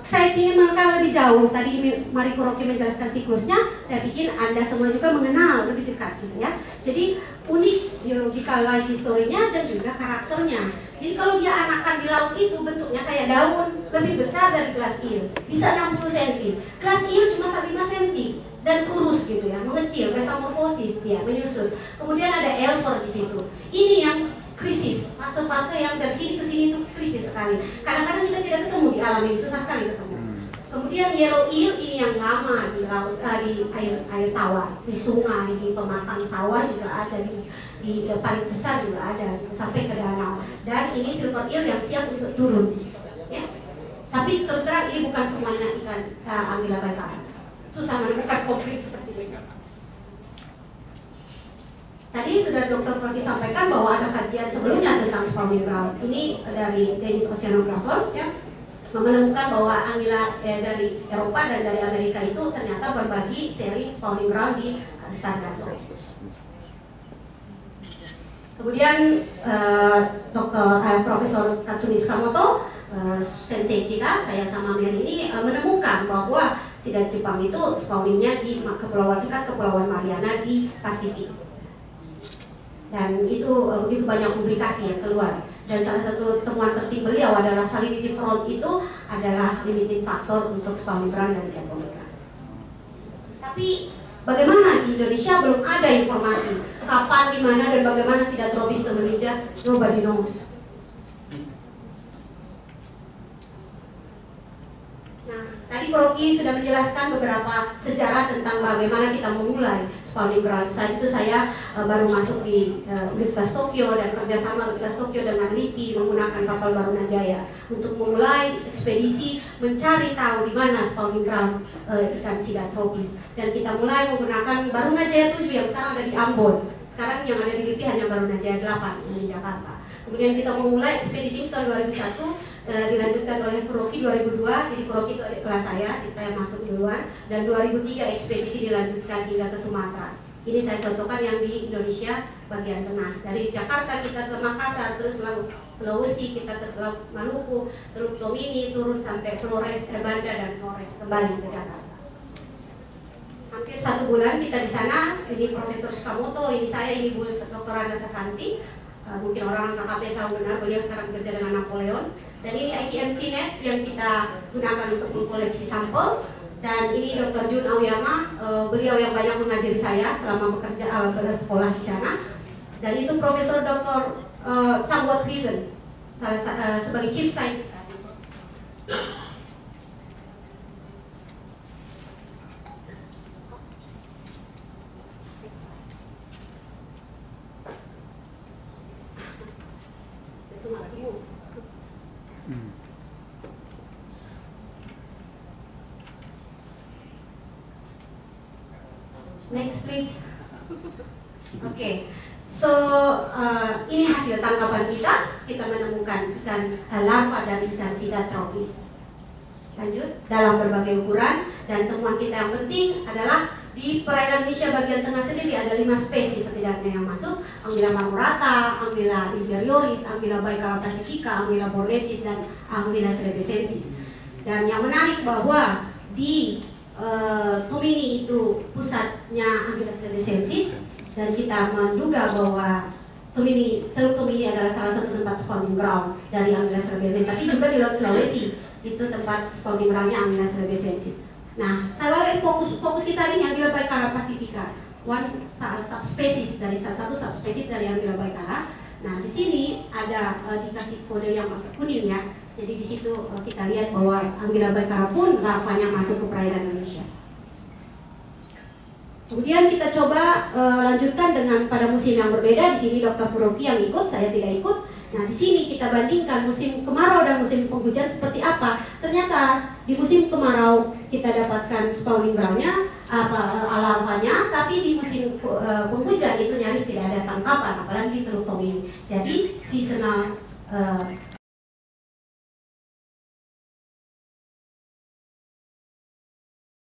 saya ingin mengenal lebih jauh. Tadi Marie Kuroki menjelaskan siklusnya, saya pikir Anda semua juga mengenal lebih dekat gitu ya. Jadi unik biological life history-nya dan juga karakternya. Jadi kalau dia anakan di laut itu bentuknya kayak daun, lebih besar dari gelas il, bisa 60 cm. Gelas il cuma 5 cm dan kurus gitu ya, mengecil, metamorfosis dia menyusut. Kemudian ada Elfor di situ. Ini yang krisis, fase-fase yang dari sini ke sini itu krisis sekali. Kadang-kadang kita tidak ketemu di alam ini, susah sekali ketemu. Kemudian yellow eel ini yang lama di laut, di air tawar, di sungai, di pematang sawah juga ada, di paling besar juga ada, sampai ke danau. Dan ini silver eel yang siap untuk turun. Ya. Tapi terus terang ini bukan semuanya ikan Anguilla baikara. Susah menemukan komplit seperti ini. Tadi sudah Dr. Prati sampaikan bahwa ada kajian sebelumnya tentang spawning ground. Ini dari Danish Oceanographer, ya, menemukan bahwa Anguilla dari Eropa dan dari Amerika itu ternyata berbagi seri spawning ground di Sargasso. Kemudian Profesor Katsumi Sakamoto, sensei kita, saya sama Mary ini menemukan bahwa Sidat Jepang itu spawningnya di kepulauan dekat Kepulauan Mariana di Pasifik. Dan itu begitu banyak publikasi yang keluar. Dan salah satu temuan penting beliau adalah salinity front itu adalah limiting factor untuk spawning ground dan Japonica. Tapi bagaimana di Indonesia belum ada informasi kapan, di mana, dan bagaimana Sidat tropis itu memijat, nobody knows. Tadi Kuroki sudah menjelaskan beberapa sejarah tentang bagaimana kita memulai spawning ground. Saat itu saya baru masuk di Universitas Tokyo dan kerjasama Universitas Tokyo dengan LIPI menggunakan kapal Barunajaya untuk memulai ekspedisi mencari tahu di mana spawning ground ikan Sidat tropis. Dan kita mulai menggunakan Barunajaya 7 yang sekarang ada di Ambon. Sekarang yang ada di LIPI hanya Barunajaya 8 yang di Jakarta. Kemudian kita memulai ekspedisi tahun 2001. Dilanjutkan oleh Kuroki 2002, jadi Kuroki itu adik kelas saya masuk duluan, dan 2003 ekspedisi dilanjutkan hingga ke Sumatera. Ini saya contohkan yang di Indonesia bagian tengah. Dari Jakarta kita ke Makassar, terus laut Sulawesi, kita ke Laut Maluku, Teluk Tomini, turun sampai Flores, Banda dan Flores, kembali ke Jakarta. Hampir 1 bulan kita di sana. Ini Profesor Sakamoto, ini saya, ini Bu Dr. Ana Sasanti. Mungkin orang KKP tahu benar, beliau sekarang bekerja dengan Napoleon. Dan ini ITM-Net yang kita gunakan untuk mengkoleksi sampel. Dan ini Dr. Jun Aoyama, beliau yang banyak mengajari saya selama bekerja bersekolah di sana. Dan itu Profesor Dr. Samwat Risen sebagai Chief Scientist. Next please. Oke. So ini hasil tangkapan kita menemukan ikan larva dari ikan Sidat tropis. Lanjut, dalam berbagai ukuran, dan temuan kita yang penting adalah di perairan Indonesia bagian tengah sendiri ada 5 spesies setidaknya yang masuk: Anguilla marmorata, Anguilla liberioris, Anguilla baikara pacifica, Anguilla bornensis, dan Anguilla cerevisiensis. Dan yang menarik bahwa di Tomini itu pusatnya Anguilla cerevisiensis, dan kita menduga bahwa Teluk Tomini adalah salah satu tempat spawning ground dari Anguilla cerevisiensis, tapi juga di Laut Sulawesi itu tempat spawning groundnya Anguilla cerevisiensis. Nah, kalau fokus kita ini Anguilla baikara pacifica, salah satu subspesies dari Anguilla baikara. Nah, di sini ada dikasih kode yang kuning ya. Jadi di situ kita lihat bahwa Anguilla baikara pun larvanya masuk ke perairan Indonesia. Kemudian kita coba lanjutkan dengan pada musim yang berbeda. Di sini Dr. Kuroki yang ikut, saya tidak ikut. Nah, di sini kita bandingkan musim kemarau dan musim penghujan seperti apa. Ternyata di musim kemarau kita dapatkan spawning groundnya, larvanya, tapi di musim penghujan itu nyaris tidak ada tangkapan, apalagi di Teluk Tomini. Jadi seasonal